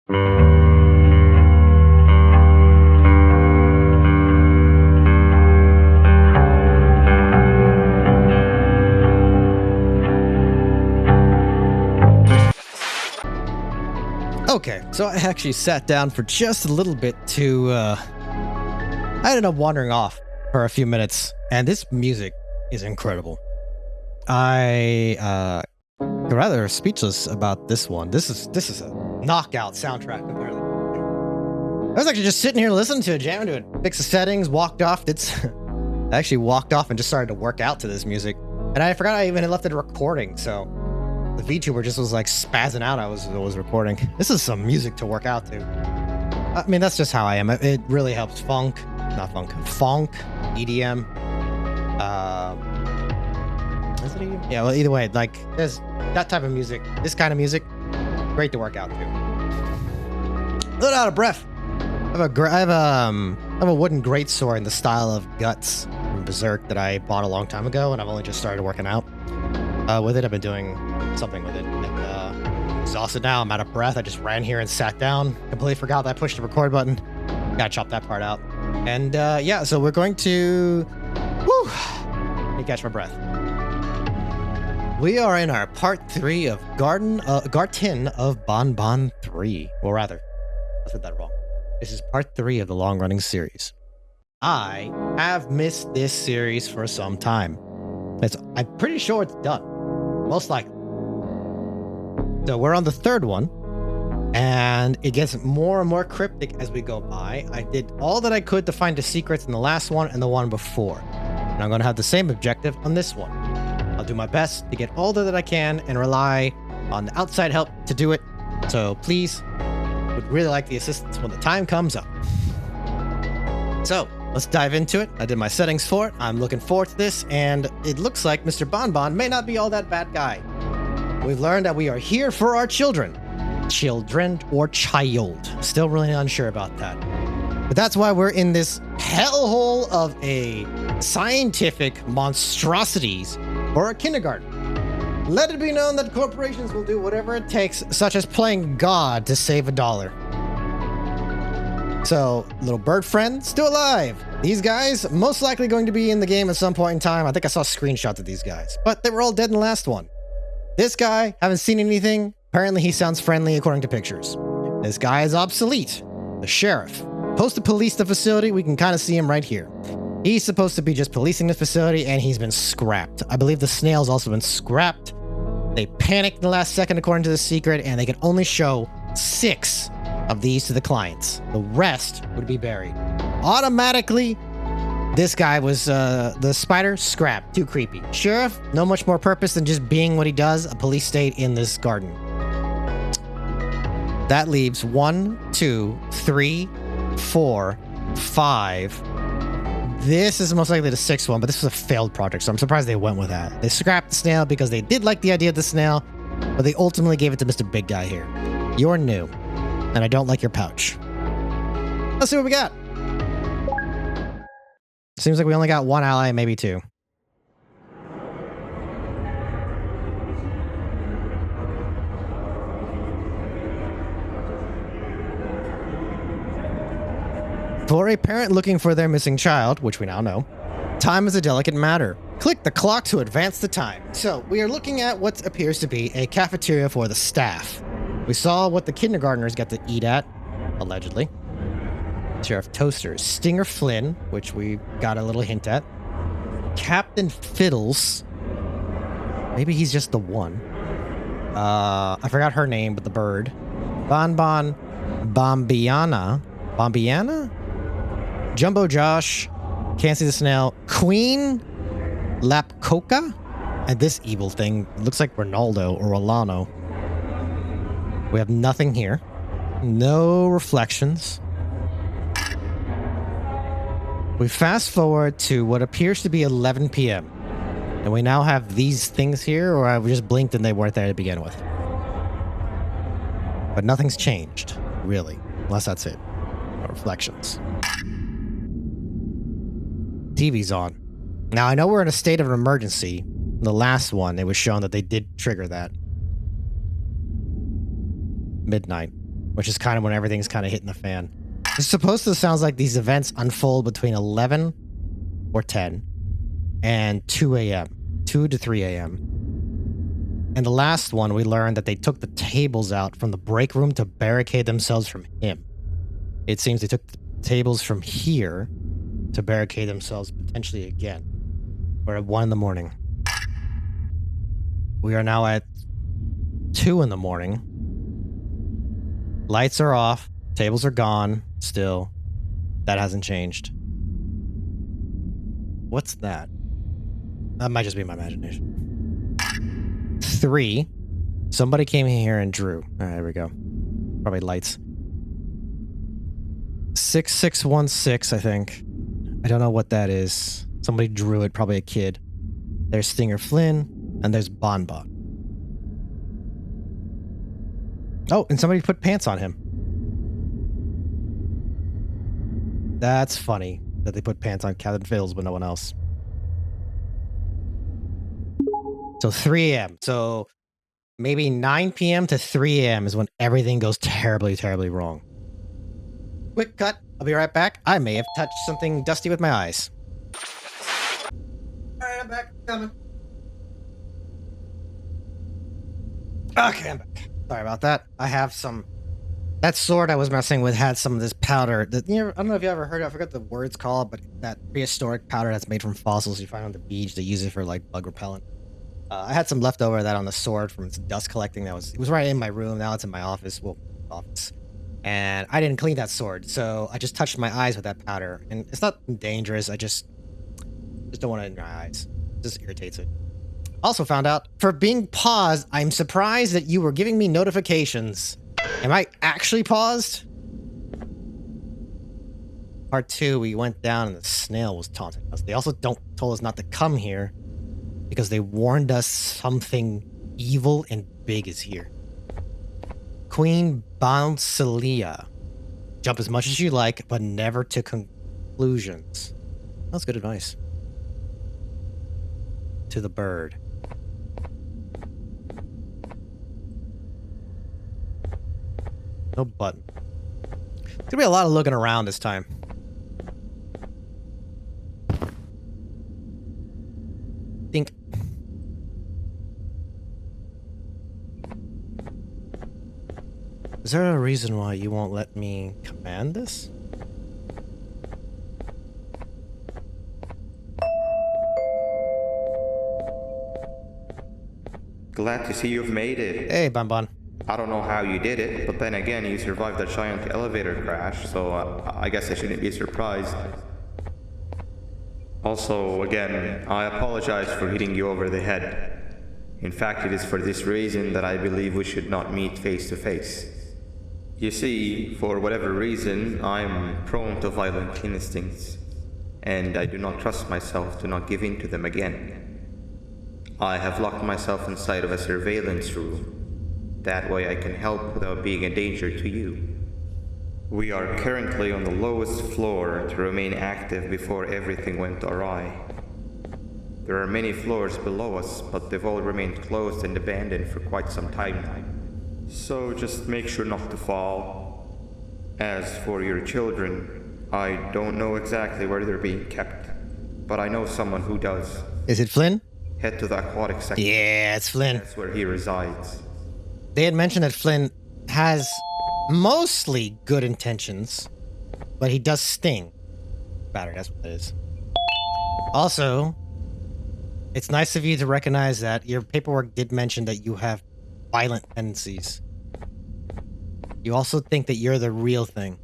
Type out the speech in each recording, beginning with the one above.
Okay, so I actually sat down for just a little bit to, I ended up wandering off for a few minutes, and this music is incredible. I, rather speechless about this one. This is a knockout soundtrack comparatively. I was actually just sitting here listening to it, jamming to it, fixed the settings, walked off, I actually walked off and just started to work out to this music. And I forgot I even had left it recording, so the VTuber just was like spazzing out. I was recording. This is some music to work out to. I mean, that's just how I am. It really helps funk, EDM. Is it EDM? Yeah, well, either way, like there's that type of music, this kind of music, great to work out to. A little out of breath. I have a wooden greatsword in the style of Guts from Berserk that I bought a long time ago, and I've only just started working out with it. I've been doing something with it, and I'm exhausted now. I'm out of breath. I just ran here and sat down. Completely forgot that I pushed the record button. Gotta chop that part out. And yeah, so we're going to... Woo! Let me catch my breath. We are in our part 3 of Garten of Banban3. Or rather, I said that wrong. This is part 3 of the long-running series. I have missed this series for some time. I'm pretty sure it's done. Most likely. So we're on the 3rd one, and it gets more and more cryptic as we go by. I did all that I could to find the secrets in the last one and the one before. And I'm going to have the same objective on this one. I'll do my best to get all that I can and rely on the outside help to do it. So please, would really like the assistance when the time comes up. So let's dive into it. I did my settings for it. I'm looking forward to this, and it looks like Mr. Banban may not be all that bad guy. We've learned that we are here for our children. Children or child. Still really unsure about that. But that's why we're in this hellhole of a scientific monstrosities for a kindergarten. Let it be known that corporations will do whatever it takes, such as playing God to save $1. So, little bird friend, still alive. These guys, most likely going to be in the game at some point in time. I think I saw screenshots of these guys, but they were all dead in the last one. This guy, haven't seen anything. Apparently he sounds friendly according to pictures. This guy is obsolete. The sheriff. Supposed to police the facility. We can kind of see him right here. He's supposed to be just policing the facility, and he's been scrapped. I believe the snail's also been scrapped. They panicked in the last second according to the secret, and they could only show 6 of these to the clients. The rest would be buried. Automatically, this guy was, the spider, scrapped. Too creepy. Sheriff, no much more purpose than just being what he does, a police state in this garden. That leaves 1, 2, 3, 4, 5. This is most likely the 6th one, but this was a failed project, so I'm surprised they went with that. They scrapped the snail because they did like the idea of the snail, but they ultimately gave it to Mr. Big Guy here. You're new, and I don't like your pouch. Let's see what we got. Seems like we only got 1 ally, maybe 2. For a parent looking for their missing child, which we now know, time is a delicate matter. Click the clock to advance the time. So, we are looking at what appears to be a cafeteria for the staff. We saw what the kindergartners got to eat at, allegedly. Sheriff Toasters. Stinger Flynn, which we got a little hint at. Captain Fiddles. Maybe he's just the one. I forgot her name, but the bird. Bombiana? Jumbo Josh, can't see the snail. Queen Lapcoca, and this evil thing looks like Ronaldo or Rolano. We have nothing here. No reflections. We fast forward to what appears to be 11 p.m. And we now have these things here, or I just blinked and they weren't there to begin with. But nothing's changed, really, unless that's it. No reflections. TV's on. Now, I know we're in a state of an emergency. In the last one, it was shown that they did trigger that. Midnight. which is kind of when everything's kind of hitting the fan. It's supposed to sound like these events unfold between 11 or 10 and 2 a.m., 2 to 3 a.m. And the last one, we learned that they took the tables out from the break room to barricade themselves from him. It seems they took the tables from here to barricade themselves potentially again. We're at 1 in the morning. We are now at 2 in the morning. Lights are off. Tables are gone. Still. That hasn't changed. What's that? That might just be my imagination. 3. Somebody came in here and drew. Alright, there we go. Probably lights. 6616, I think. I don't know what that is. Somebody drew it, probably a kid. There's Stinger Flynn, and there's Banban. Oh, and somebody put pants on him. That's funny that they put pants on Captain Fiddles, but no one else. So 3 a.m. So maybe 9 p.m. to 3 a.m. is when everything goes terribly, terribly wrong. Quick cut. I'll be right back. I may have touched something dusty with my eyes. Alright, I'm back. Coming. Okay, I'm back. Sorry about that. I have some... That sword I was messing with had some of this powder. I don't know if you ever heard of it. I forgot the word it's called, but that prehistoric powder that's made from fossils you find on the beach. They use it for, like, bug repellent. I had some leftover of that on the sword from its dust collecting. It was right in my room. Now it's in my office. Well, office. And I didn't clean that sword, so I just touched my eyes with that powder. And it's not dangerous. I just don't want it in my eyes. It just irritates it. Also found out, for being paused, I'm surprised that you were giving me notifications. Am I actually paused? Part 2, we went down and the snail was taunting us. They also told us not to come here because they warned us something evil and big is here. Queen Bouncelia. Jump as much as you like, but never to conclusions. That's good advice. To the bird. No button. There's gonna be a lot of looking around this time. Think. Is there a reason why you won't let me command this? Glad to see you've made it. Hey, Banban. I don't know how you did it, but then again, you survived that giant elevator crash, so I guess I shouldn't be surprised. Also, again, I apologize for hitting you over the head. In fact, it is for this reason that I believe we should not meet face to face. You see, for whatever reason, I'm prone to violent instincts, and I do not trust myself to not give in to them again. I have locked myself inside of a surveillance room. That way I can help without being a danger to you. We are currently on the lowest floor to remain active before everything went awry. There are many floors below us, but they've all remained closed and abandoned for quite some time now. So just make sure not to fall. As for your children, I don't know exactly where they're being kept, but I know someone who does. Is it Flynn? Head to the aquatic section. Yeah, it's Flynn. That's where he resides. They had mentioned that Flynn has mostly good intentions, but he does sting. Battery, that's what it is. Also, it's nice of you to recognize that your paperwork did mention that you have violent tendencies. You also think that you're the real thing.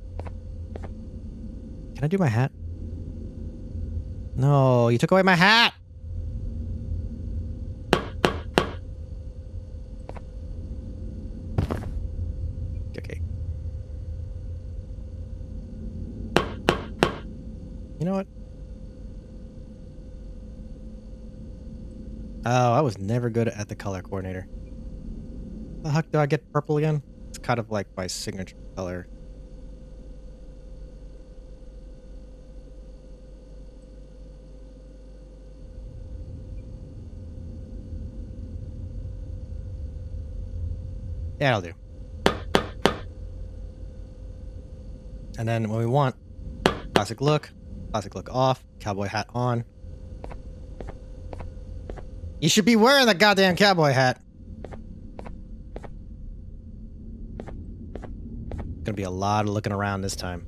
Can I do my hat? No, you took away my hat! Okay. You know what? Oh, I was never good at the color coordinator. The heck do I get purple again? It's kind of like my signature color. Yeah, I'll do. And then when we want classic look off, cowboy hat on. You should be wearing the goddamn cowboy hat. Gonna be a lot of looking around this time.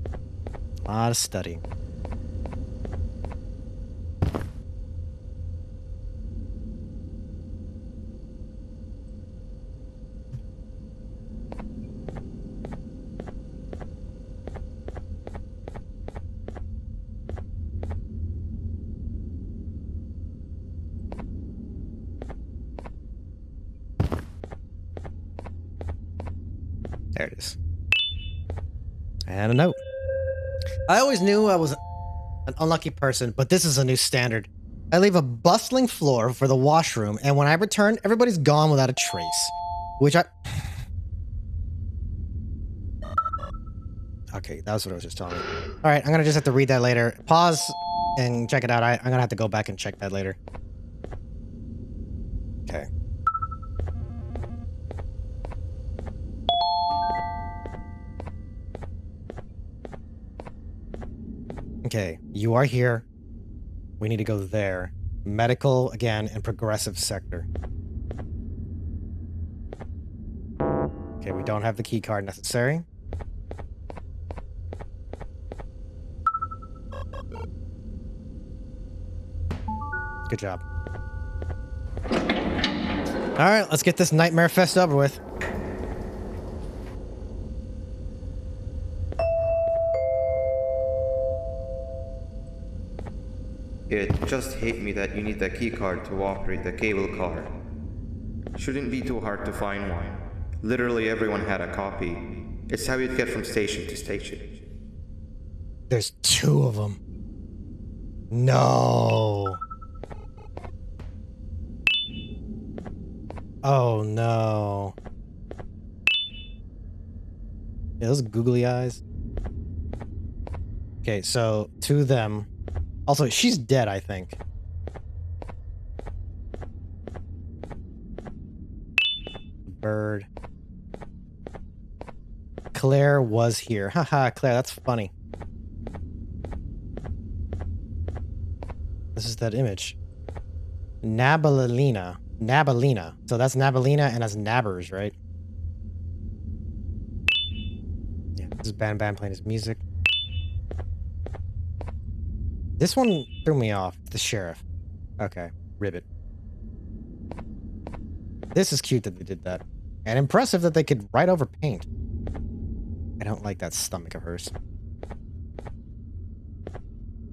A lot of studying. There it is. And a note. I always knew I was an unlucky person, but this is a new standard. I leave a bustling floor for the washroom, and when I return, everybody's gone without a trace. Which I... Okay, that was what I was just telling you. Alright, I'm gonna just have to read that later. Pause and check it out. I'm gonna have to go back and check that later. Okay. Okay, you are here. We need to go there. Medical, again, and progressive sector. Okay, we don't have the key card necessary. Good job. Alright, let's get this nightmare fest over with. It just hit me that you need the keycard to operate the cable car. Shouldn't be too hard to find one. Literally everyone had a copy. It's how you'd get from station to station. There's 2 of them. No. Oh no. Yeah, those googly eyes. Okay, so 2 of them. Also, she's dead, I think. Bird. Claire was here. Haha, Claire, that's funny. This is that image. Nabalina. Nabalina. So that's Nabalina and that's Nabbers, right? Yeah, this is Banban playing his music. This one threw me off. The sheriff. Okay. Ribbit. This is cute that they did that. And impressive that they could write over paint. I don't like that stomach of hers.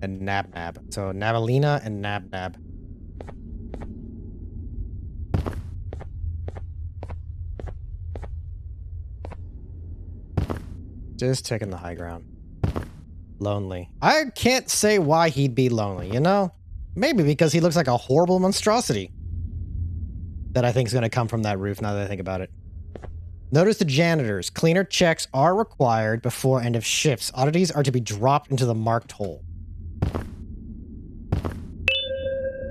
And Nab Nab. So Nabalina and Nab Nab. Just taking the high ground. Lonely. I can't say why he'd be lonely, you know? Maybe because he looks like a horrible monstrosity. That I think is going to come from that roof now that I think about it. Notice the janitors. Cleaner checks are required before end of shifts. Oddities are to be dropped into the marked hole.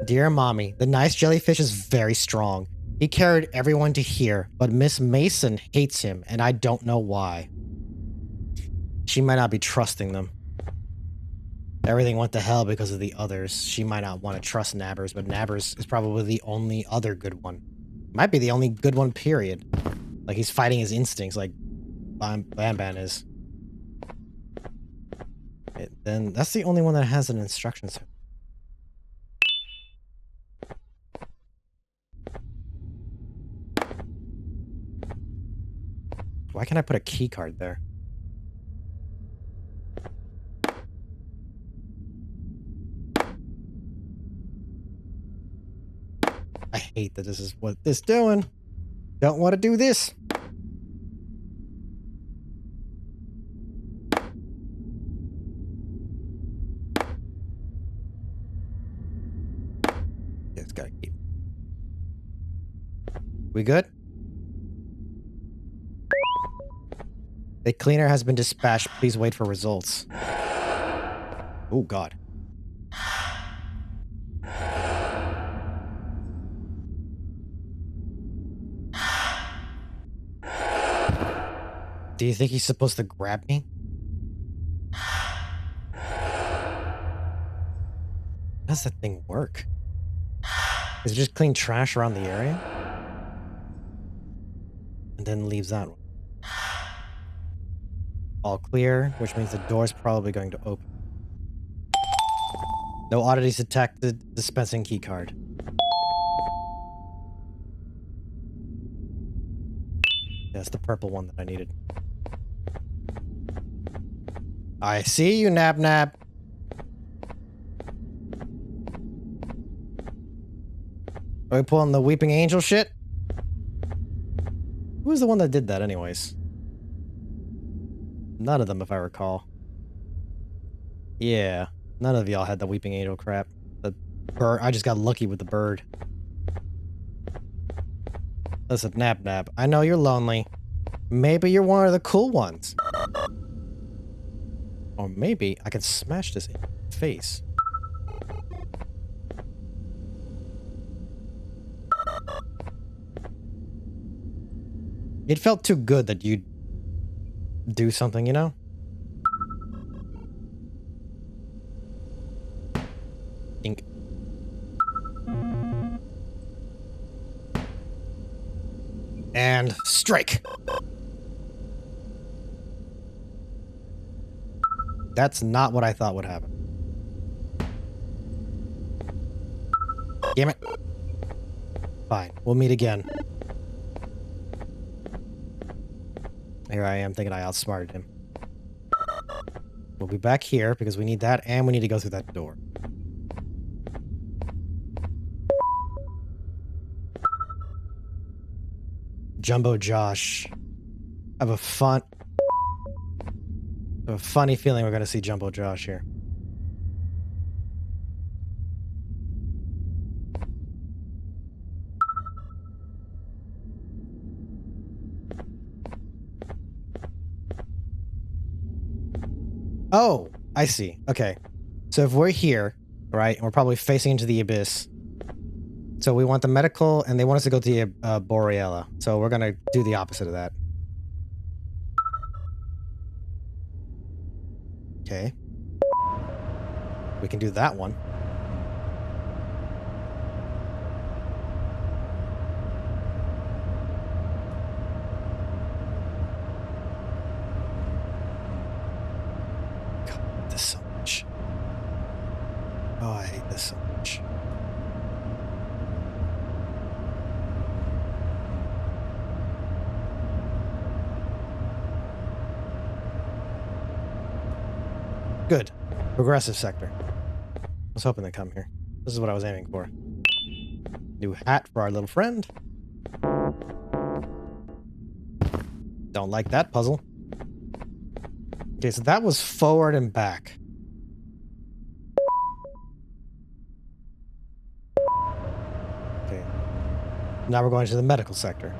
Dear Mommy, the nice jellyfish is very strong. He carried everyone to here, but Miss Mason hates him, and I don't know why. She might not be trusting them. Everything went to hell because of the others. She might not want to trust Nabbers, but Nabbers is probably the only other good one. Might be the only good one, period. Like he's fighting his instincts like Banban is. Then that's the only one that has an instruction set. Why can't I put a key card there? I hate that this is what this doing. Don't want to do this. Yeah, it's gotta keep. We good? The cleaner has been dispatched. Please wait for results. Oh, God. Do you think he's supposed to grab me? does that thing work? Does it just clean trash around the area? And then leaves that one. All clear, which means the door's probably going to open. No oddities detected. Dispensing key card. That's the purple one that I needed. I see you, Nab Nab. Are we pulling the Weeping Angel shit? Who was the one that did that anyways? None of them, if I recall. Yeah, none of y'all had the Weeping Angel crap. The bird, I just got lucky with the bird. Listen, Nab Nab, I know you're lonely. Maybe you're one of the cool ones. Or maybe I can smash this in your face. It felt too good that you'd do something, you know? Ink. And strike. That's not what I thought would happen. Damn it. Fine, we'll meet again. Here I am thinking I outsmarted him. We'll be back here because we need that and we need to go through that door. Jumbo Josh. I have a funny feeling we're going to see Jumbo Josh here. Oh, I see. Okay. So if we're here, right, and we're probably facing into the abyss. So we want the medical, and they want us to go to the Boreala. So we're going to do the opposite of that. Okay. We can do that one. God, I hate this so much. Oh, I hate this so much. Good. Progressive sector. I was hoping they'd come here. This is what I was aiming for. New hat for our little friend. Don't like that puzzle. Okay, so that was forward and back. Okay. Now we're going to the medical sector.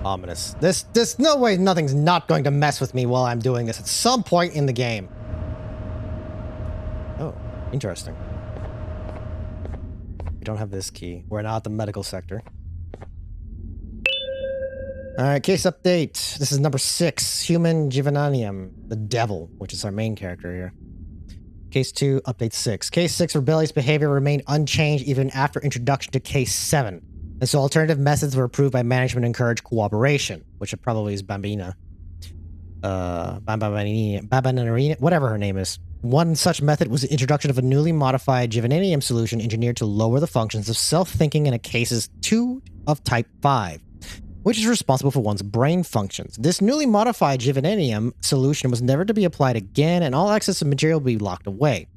Ominous. There's no way nothing's not going to mess with me while I'm doing this at some point in the game. Oh, interesting. We don't have this key. We're not the medical sector. Alright, case update. This is number 6. Human Giovananium, the devil, which is our main character here. Case 2, update 6. Case 6, rebellious behavior remained unchanged even after introduction to case 7. And so alternative methods were approved by management to encourage cooperation, which probably is Bambina. Banban3, whatever her name is. One such method was the introduction of a newly modified Giovananium solution engineered to lower the functions of self-thinking in a cases 2 of type 5, which is responsible for one's brain functions. This newly modified Giovananium solution was never to be applied again, and all excess of material would be locked away.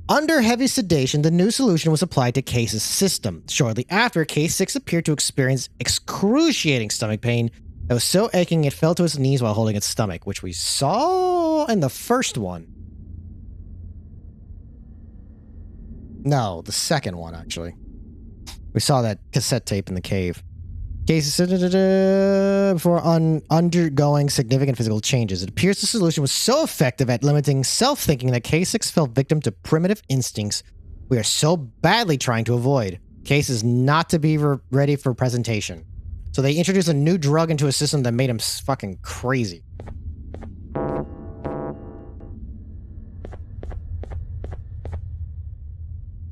Under heavy sedation, the new solution was applied to Case's system. Shortly after, Case 6 appeared to experience excruciating stomach pain that was so aching it fell to its knees while holding its stomach, which we saw in the first one. No, the second one, actually. We saw that cassette tape in the cave. Cases before undergoing significant physical changes. It appears the solution was so effective at limiting self-thinking that K6 fell victim to primitive instincts we are so badly trying to avoid. Case is not to be ready for presentation. So they introduced a new drug into a system that made him fucking crazy.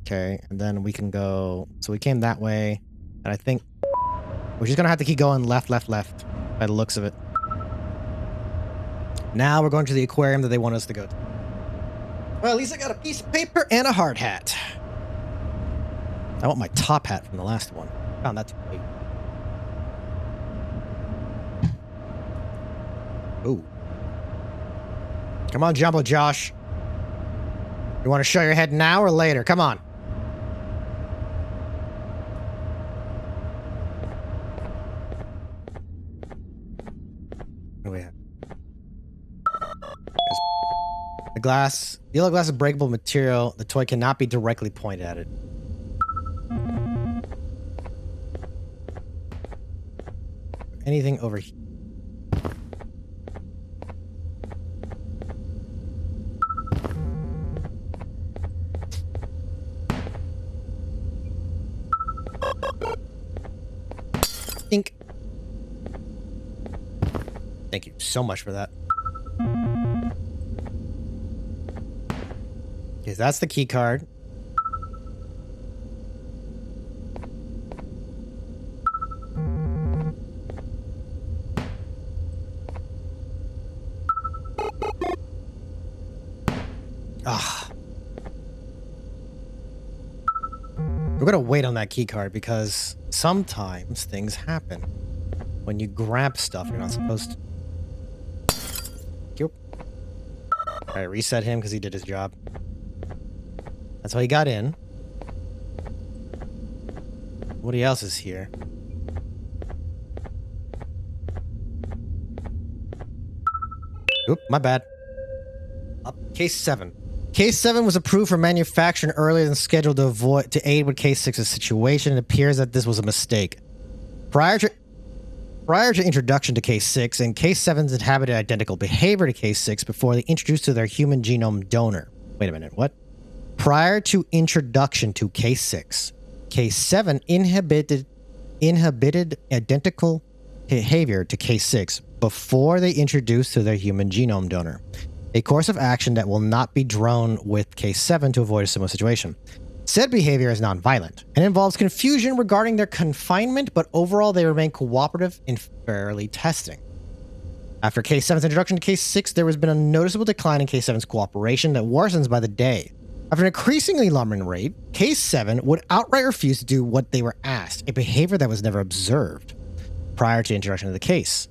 Okay, and then we can go... So we came that way, and I think we're just gonna have to keep going left, left, left, by the looks of it. Now we're going to the aquarium that they want us to go to. Well, at least I got a piece of paper and a hard hat. I want my top hat from the last one. Found that too late. Ooh. Come on, Jumbo Josh. You want to show your head now or later? Come on. What do we have? The glass. The yellow glass is breakable material. The toy cannot be directly pointed at it. Anything over here? Think. Thank you so much for that. Okay, that's the key card. Ah. We're gonna wait on that key card because sometimes things happen when you grab stuff you're not supposed to. Yep. Alright, reset him because he did his job. That's why he got in. What else is here? Oop, my bad. Up, case 7. Case 7 was approved for manufacturing earlier than scheduled to aid with Case 6's situation. It appears that this was a mistake. Prior to introduction to Case 6, and Case 7's inhabited identical behavior to Case 6 before they introduced to their human genome donor. Wait a minute, what? Prior to introduction to Case 6, Case 7 inhibited identical behavior to Case 6 before they introduced to their human genome donor. A course of action that will not be drawn with Case 7 to avoid a similar situation. Said behavior is non-violent and involves confusion regarding their confinement, but overall they remain cooperative in fairly testing. After Case 7's introduction to Case 6, there has been a noticeable decline in Case 7's cooperation that worsens by the day. After an increasingly alarming rate, Case 7 would outright refuse to do what they were asked, a behavior that was never observed prior to introduction of the case.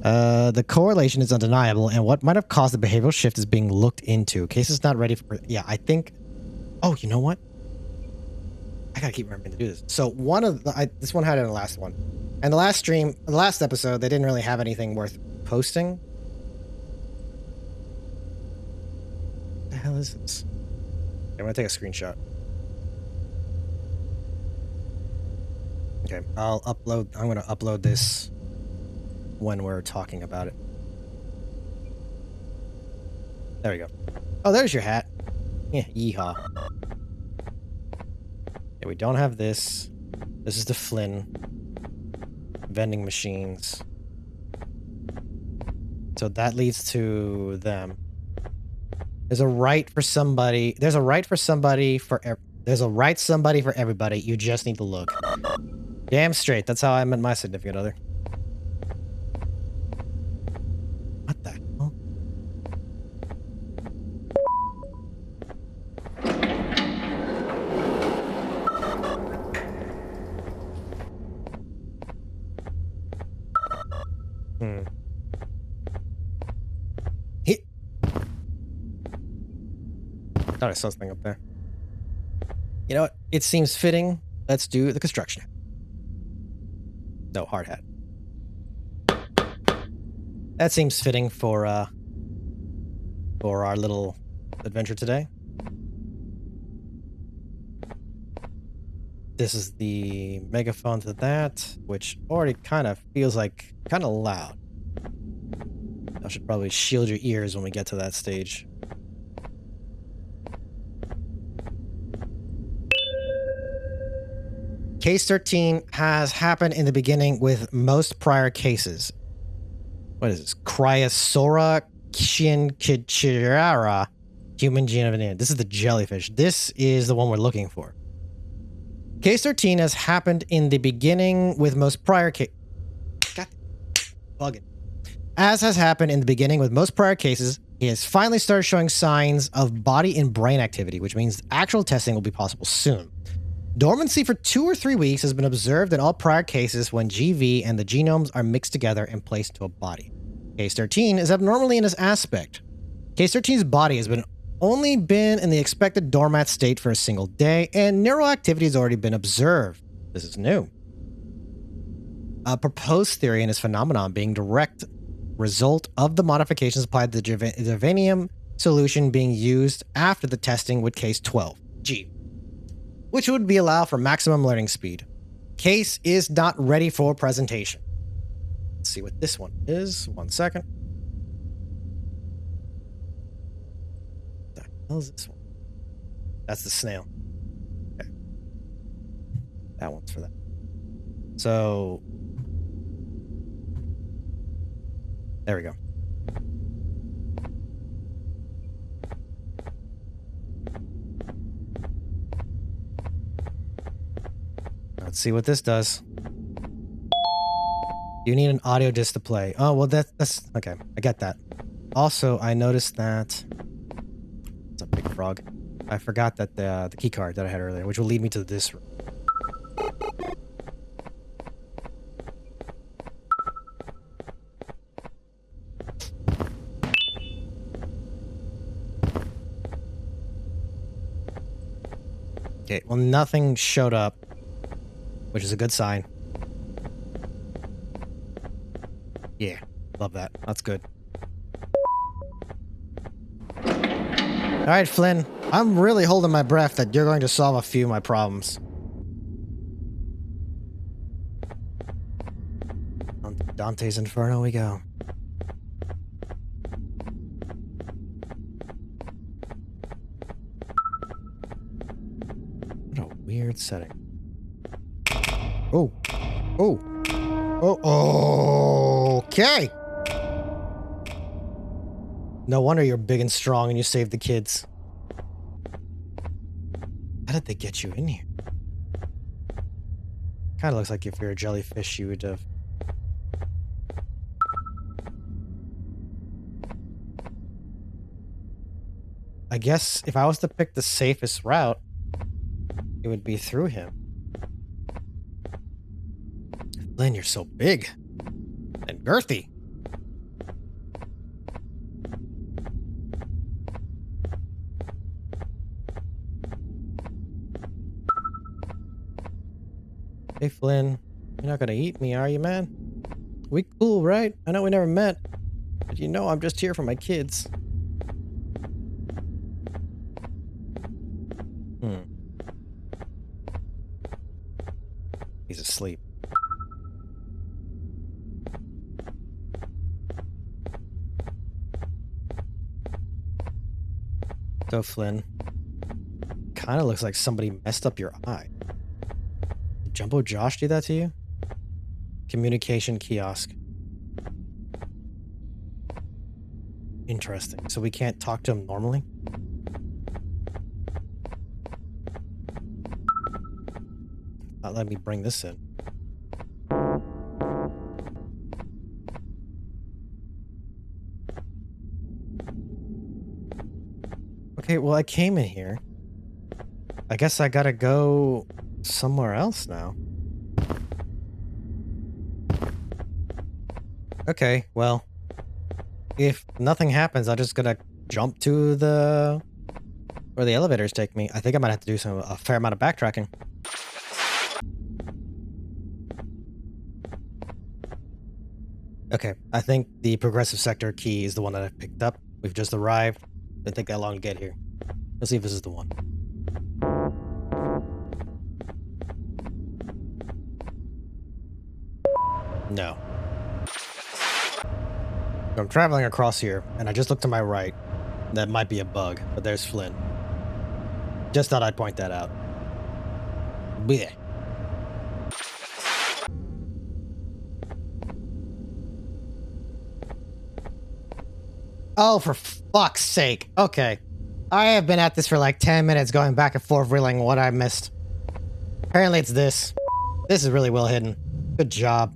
The correlation is undeniable, and what might have caused the behavioral shift is being looked into. Case is not ready for... Yeah, I think... Oh, you know what? I gotta keep remembering to do this. So one of the... this one had it in the last one. And the last stream, the last episode, they didn't really have anything worth posting. What the hell is this? Okay, I'm gonna take a screenshot. Okay, I'm gonna upload this when we're talking about it. There we go. Oh, there's your hat. Yeah, yeehaw. Yeah, we don't have this. This is the Flynn. Vending machines. So that leads to them. There's a right for somebody. There's a right for somebody for there's a right somebody for everybody. You just need to look. Damn straight. That's how I met my significant other. What the hell? Hit. Thought I saw something up there. You know what? It seems fitting. Let's do the construction. No, hard hat. That seems fitting for our little adventure today. This is the megaphone to that, which already kind of feels like kind of loud. I should probably shield your ears when we get to that stage. Case 13 has happened in the beginning with most prior cases. What is this? Cryosora Kichiara, human gene of an ant. This is the jellyfish. This is the one we're looking for. Case 13 has happened in the beginning with most prior cases. God, bugging. As has happened in the beginning with most prior cases, he has finally started showing signs of body and brain activity, which means actual testing will be possible soon. Dormancy for 2 or 3 weeks has been observed in all prior cases when GV and the genomes are mixed together and placed into a body. Case 13 is abnormally in this aspect. Case 13's body has only been in the expected dormant state for a single day, and neural activity has already been observed. This is new. A proposed theory in this phenomenon being direct result of the modifications applied to the Gervanium solution being used after the testing with case 12, G, which would be allow for maximum learning speed. Case is not ready for presentation. Let's see what this one is. 1 second. What the hell is this one? That's the snail. Okay. That one's for that. So there we go. Let's see what this does. You need an audio disc to play. Oh, well, that's okay. I get that. Also, I noticed that it's a big frog. I forgot that the key card that I had earlier, which will lead me to this room. Okay, well, nothing showed up, which is a good sign. Yeah, love that. That's good. All right, Flynn, I'm really holding my breath that you're going to solve a few of my problems. On Dante's Inferno we go. What a weird setting. Oh. Oh. Oh. Okay. No wonder you're big and strong and you saved the kids. How did they get you in here? Kind of looks like if you're a jellyfish, you would have... I guess if I was to pick the safest route, it would be through him. Lynn, you're so big and girthy. Hey, Flynn, you're not gonna eat me, are you, man? We cool, right? I know we never met, but you know I'm just here for my kids. He's asleep. So, Flynn, kind of looks like somebody messed up your eye. Did Jumbo Josh do that to you? Communication kiosk. Interesting. So we can't talk to him normally? Not letting me bring this in. Okay, well, I came in here. I guess I gotta go somewhere else now. Okay, well, if nothing happens, I'm just gonna jump to where the elevators take me. I think I might have to do a fair amount of backtracking. Okay, I think the progressive sector key is the one that I picked up. We've just arrived. Didn't take that long to get here. Let's see if this is the one. No. So I'm traveling across here, and I just looked to my right. That might be a bug, but there's Flynn. Just thought I'd point that out. Blech. Oh, for fuck's sake. Okay. I have been at this for like 10 minutes going back and forth reeling what I missed. Apparently it's this. This is really well hidden. Good job.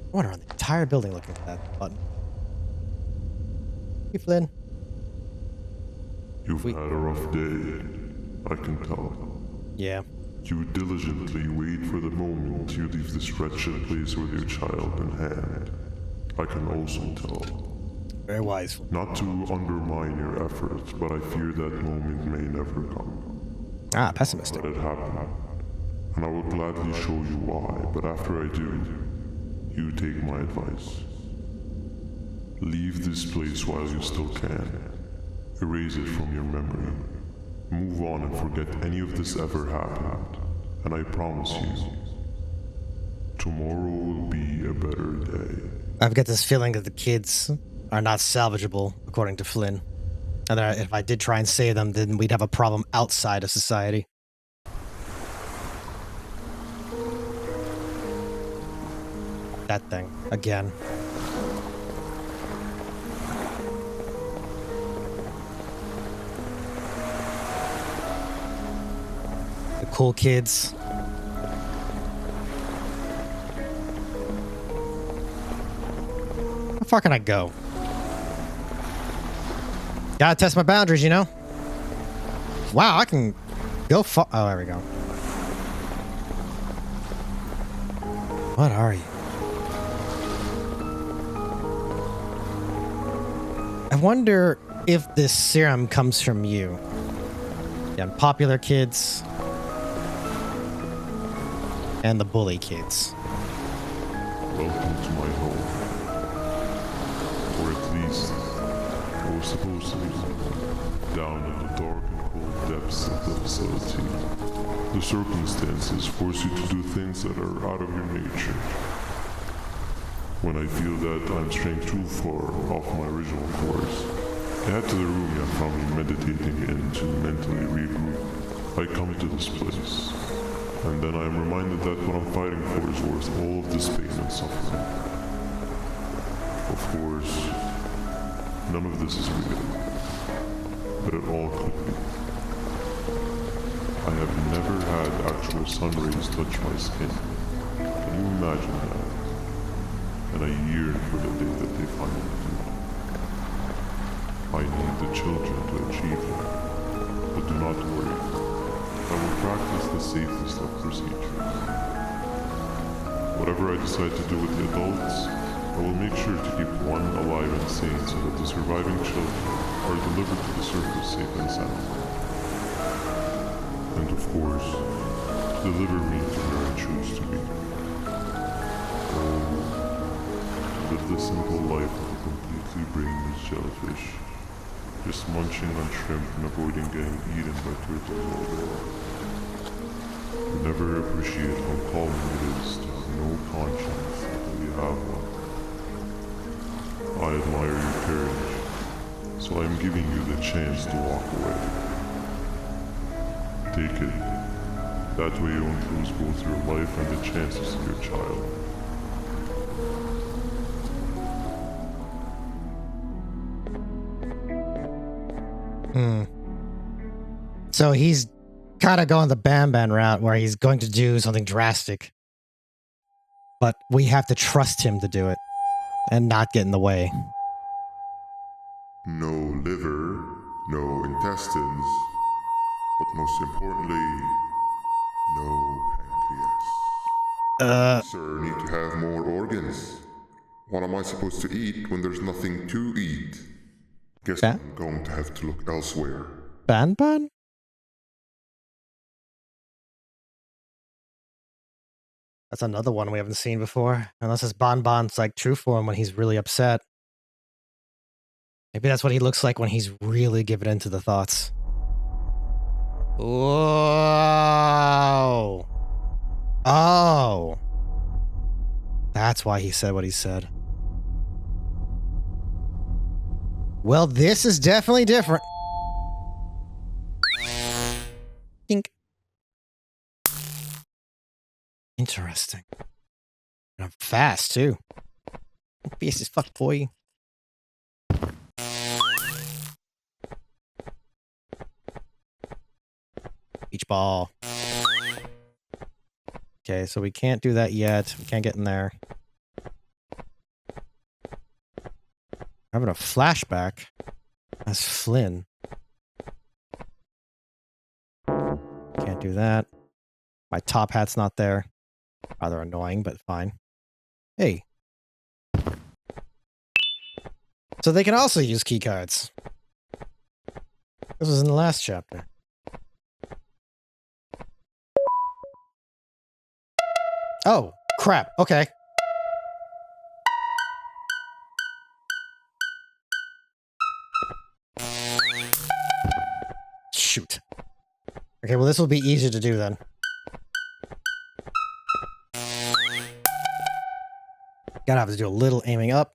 I wonder on the entire building looking for that button. Hey, Flynn. You've had a rough day, I can tell. Yeah. You diligently wait for the moment you leave this wretched place with your child in hand. I can also tell. Very wise. Not to undermine your efforts, but I fear that moment may never come. Ah, pessimistic. But it happened. And I will gladly show you why, but after I do, you take my advice. Leave this place while you still can. Erase it from your memory. Move on and forget any of this ever happened. And I promise you, tomorrow will be a better day. I've got this feeling that the kids are not salvageable, according to Flynn. And that if I did try and save them, then we'd have a problem outside of society. That thing, again. The cool kids. How far can I go? Gotta test my boundaries, you know? Wow, I can go far. Oh, there we go. What are you? I wonder if this serum comes from you. The unpopular kids. And the bully kids. Welcome to my home. Or at least, I was supposed to be. Down in the dark and cold depths of the facility. The circumstances force you to do things that are out of your nature. When I feel that I'm straying too far off my original course, I head to the room you found me meditating in to mentally regroup. I come to this place, and then I am reminded that what I'm fighting for is worth all of this pain and suffering. Of course, none of this is real, but it all could be. I have never had actual sun rays touch my skin. Can you imagine that? And I yearn for the day that they finally do. I need the children to achieve it, but do not worry. I will practice the safest of procedures. Whatever I decide to do with the adults, I will make sure to keep one alive and sane so that the surviving children are delivered to the surface safe and sound. And of course, deliver me to where I choose to be. Oh, live the simple life of a completely brainless jellyfish, just munching on shrimp and avoiding getting eaten by turtles all day long. You never appreciate how calming it is to have no conscience until you have one. I admire your courage, so I am giving you the chance to walk away. Take it. That way you won't lose both your life and the chances of your child. So he's kind of going the Banban route where he's going to do something drastic. But we have to trust him to do it and not get in the way. No liver, no intestines, but most importantly, no pancreas. Sir, need to have more organs. What am I supposed to eat when there's nothing to eat? Guess I'm going to have to look elsewhere. Banban? That's another one we haven't seen before. Unless it's Banban's like true form when he's really upset. Maybe that's what he looks like when he's really given into the thoughts. Whoa! Oh. That's why he said what he said. Well, this is definitely different. Dink. Interesting. And I'm fast, too. Fast as fuck, boy. Beach ball. Okay, so we can't do that yet. We can't get in there. Having a flashback as Flynn. Can't do that. My top hat's not there. Rather annoying, but fine. Hey. So they can also use keycards. This was in the last chapter. Oh, crap. Okay. Shoot. Okay, well, this will be easier to do then. Gotta have to do a little aiming up.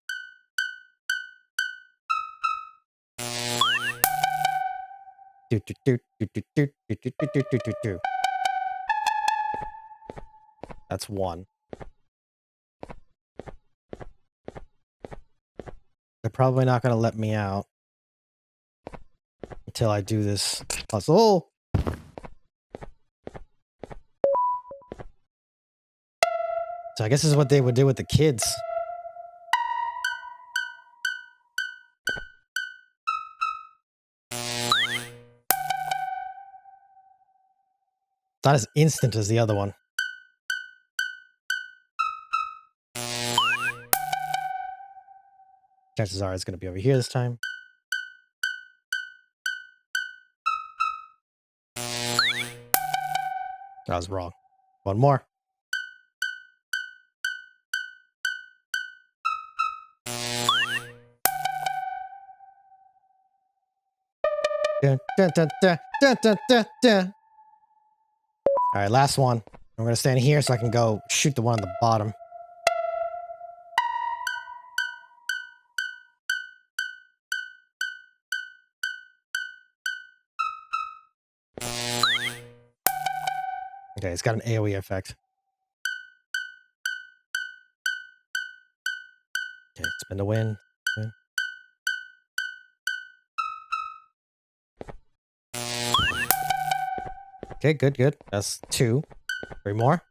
Do, do, do, do, do, do, do, do, do, do, do, do. That's one. They're probably not going to let me out until I do this puzzle. So I guess this is what they would do with the kids. Not as instant as the other one. Chances are it's going to be over here this time. I was wrong. One more. Dun, dun, dun, dun, dun, dun, dun, dun. All right, last one. I'm going to stand here so I can go shoot the one on the bottom. Okay, it's got an AoE effect. Okay, spin to win. Win. Okay, good, good. That's 2. 3 more.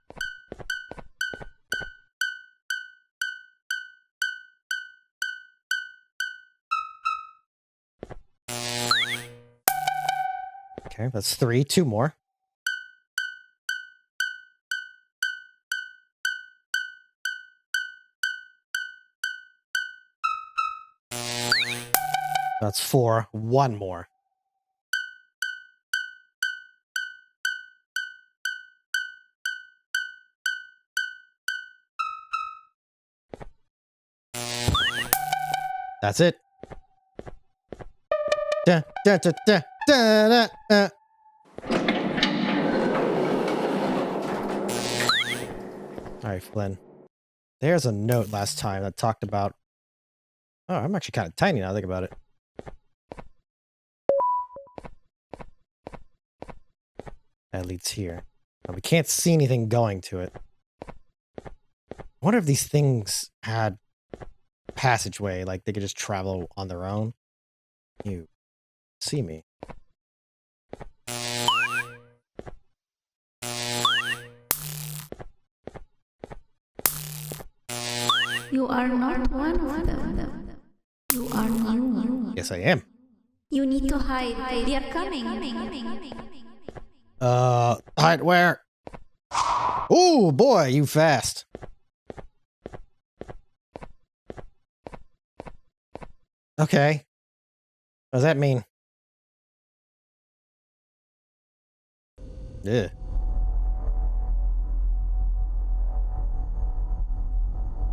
Okay, that's 3. 2 more. That's 4. 1 more. That's it. Da, da, da, da, da, da, da. All right, Flynn. There's a note last time that talked about... Oh, I'm actually kind of tiny now, think about it. That leads here. Now, we can't see anything going to it. I wonder if these things had passageway, like they could just travel on their own. You see me. You are not one of them. You are new. Yes, I am. You need to hide. They are coming. Hide where? Oh boy, you fast. Okay. What does that mean? Yeah.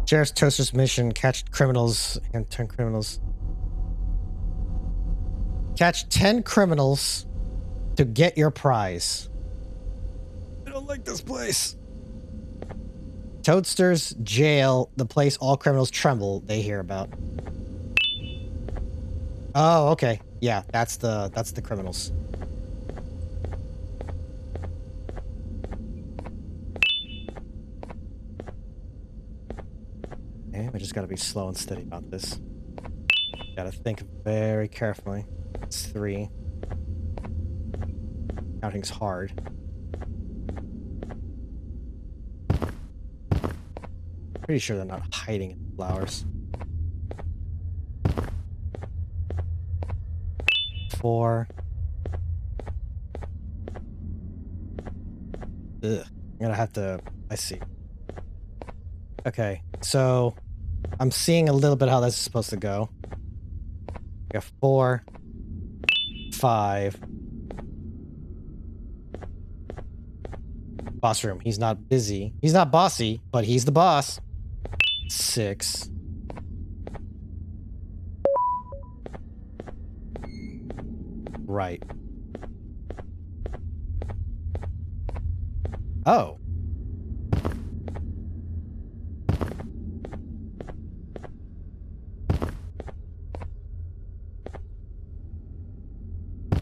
Sheriff's Toaster's mission: catch criminals and 10 criminals. Catch 10 criminals to get your prize. I don't like this place. Toadster's jail, the place all criminals tremble they hear about. Oh, okay. Yeah, that's the criminals. Okay, we just gotta be slow and steady about this. Gotta think very carefully. It's 3. Counting's hard. Pretty sure they're not hiding in the flowers. 4. Ugh. I'm gonna have to... I see. Okay, so... I'm seeing a little bit how this is supposed to go. We got 4. 5. Boss room. He's not busy. He's not bossy, but he's the boss. 6. Right. Oh.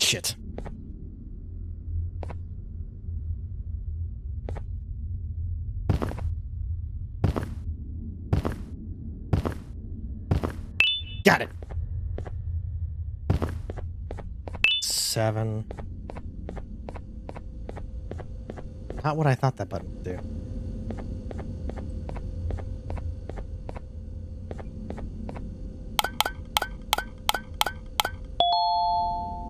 Shit. Got it. 7. Not what I thought that button would do.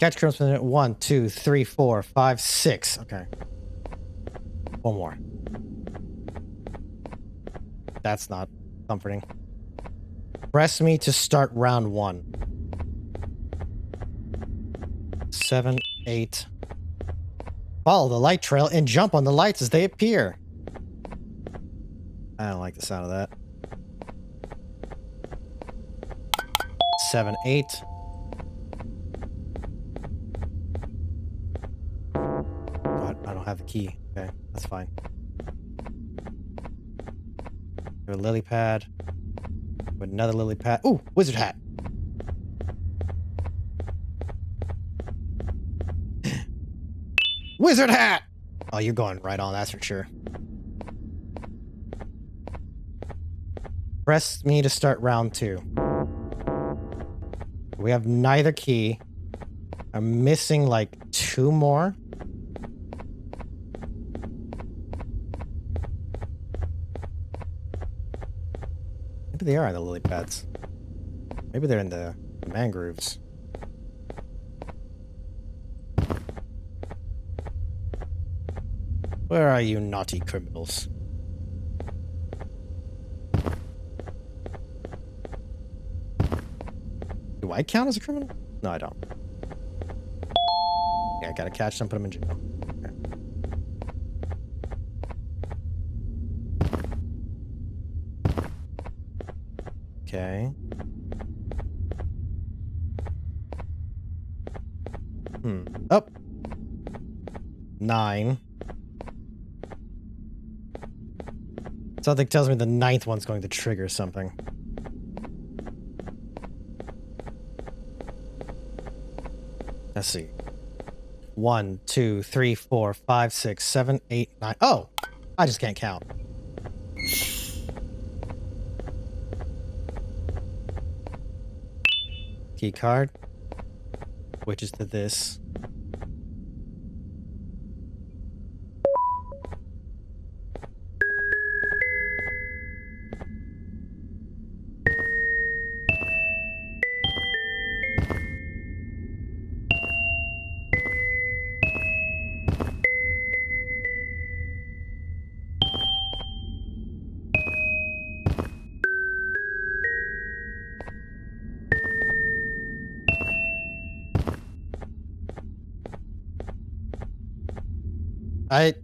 Catch criminals in 1, 2, 3, 4, 5, 6. Okay. One more. That's not comforting. Press me to start round 1. 7, 8. Follow the light trail and jump on the lights as they appear. I don't like the sound of that. 7, 8. God, I don't have the key. Okay, that's fine. We have a lily pad. We have another lily pad. Ooh, wizard hat. Wizard hat! Oh, you're going right on, that's for sure. Press me to start round 2. We have neither key. I'm missing like 2 more. Maybe they are in the lily pads. Maybe they're in the mangroves. Where are you naughty criminals? Do I count as a criminal? No, I don't. Yeah, I gotta catch them, put them in jail. Okay. Oh. 9. Something tells me the 9th one's going to trigger something. Let's see. 1, 2, 3, 4, 5, 6, 7, 8, 9. Oh! I just can't count. Key card. Which is to this. I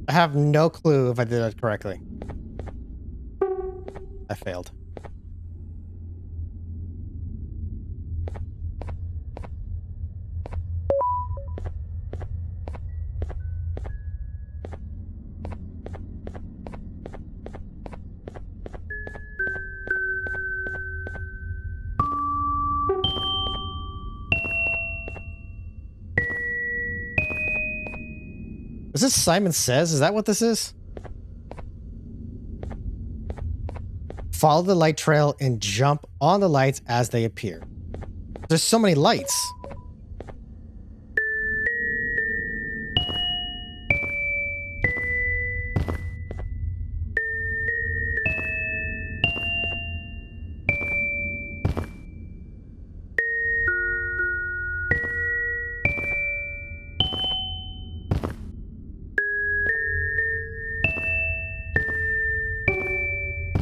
have no clue if I did that correctly. I failed. Is this Simon Says? Is that what this is? Follow the light trail and jump on the lights as they appear. There's so many lights.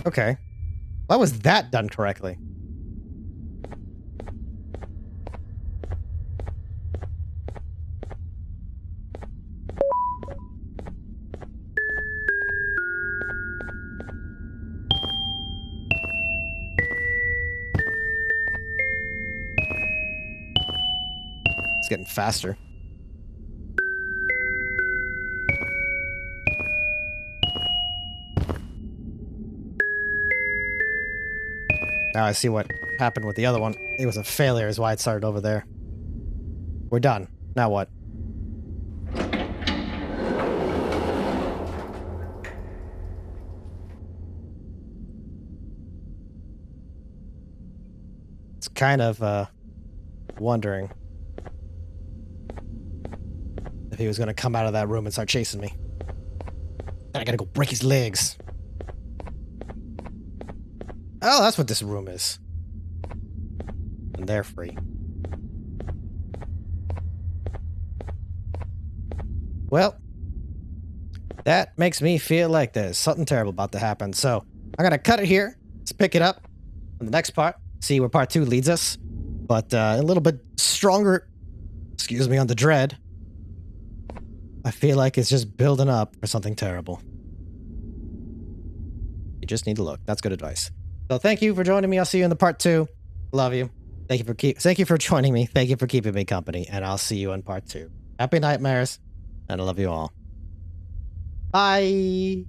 Okay. Why was that done correctly? It's getting faster. Now I see what happened with the other one. It was a failure is why it started over there. We're done. Now what? It's kind of, wondering if he was going to come out of that room and start chasing me. Then I gotta go break his legs. Oh, that's what this room is. And they're free. Well, that makes me feel like there's something terrible about to happen. So I'm gonna cut it here. Let's pick it up in the next part. See where part 2 leads us. But a little bit stronger, excuse me, on the dread. I feel like it's just building up for something terrible. You just need to look. That's good advice. So thank you for joining me. I'll see you in the part 2. Love you. Thank you for joining me. Thank you for keeping me company. And I'll see you in part 2. Happy nightmares. And I love you all. Bye.